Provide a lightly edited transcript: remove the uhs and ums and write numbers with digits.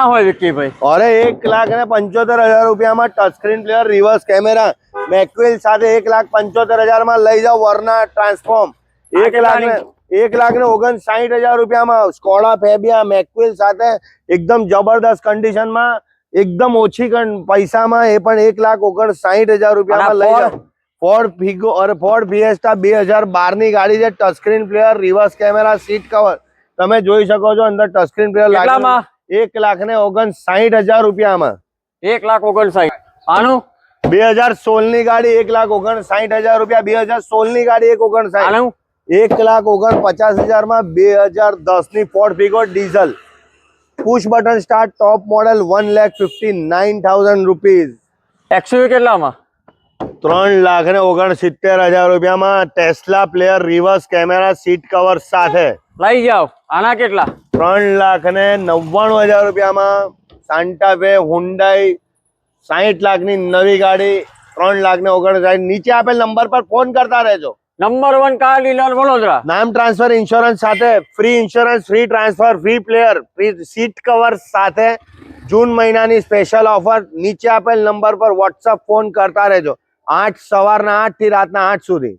હોય વિક્કીભાઈ? અરે 1,75,000 રૂપિયામાં touch screen player, reverse camera, મેકવિલ સાથે 1,75,000 માં લઈ જાઓ. વરના ટ્રાન્સફોર્મ 1,59,000 રૂપિયામાં સ્કોડા ફેબિયા મેકવિલ સાથે એકદમ જબરદસ્ત કન્ડિશનમાં, એકદમ ઓછી પૈસામાં, એ પણ 1,59,000 રૂપિયામાં લઈ જાઓ. ફોર્ડ ફિગો અને ફોર્ડ ફિએસ્ટા 2012 ની ગાડી છે. Touch screen player, reverse camera, seat cover તમે જોઈ શકો છો. અંદર ટચ સ્ક્રીન પ્લેયર લાગેલું 1,59,000 રૂપિયામાં. 1,59,000. આનું 2016 ની ગાડી 1,59,000 રૂપિયા. 2016 ની ગાડી 1,59,000. આનું 1,49,000 માં 2010 ની Ford Figo diesel, push button start, ટોપ મોડેલ, 1,59,000 રૂપીઝ. એક્સયુવી કેટલામાં? 3,69,000 રૂપિયામાં tesla player, reverse camera, seat cover સાથે લઈ જાઓ. આના કેટલા? 3,99,000 રૂપિયામાં સાન્ટા ફે હુન્ડાઈ 60 લાખની નવી ગાડી. 3,59,000. નીચે આપેલ નંબર પર ફોન કરતા રહેજો. Number 1 car dealer Vadodara. નામ ટ્રાન્સફર ઇન્સ્યોરન્સ સાથે, free insurance, free transfer, free player, free seat cover સાથે જૂન મહિનાની સ્પેશિયલ ઓફર. નીચે આપેલ નંબર પર વોટ્સઅપ ફોન કરતા રહેજો. સવારના 8 થી રાતના 8 સુધી.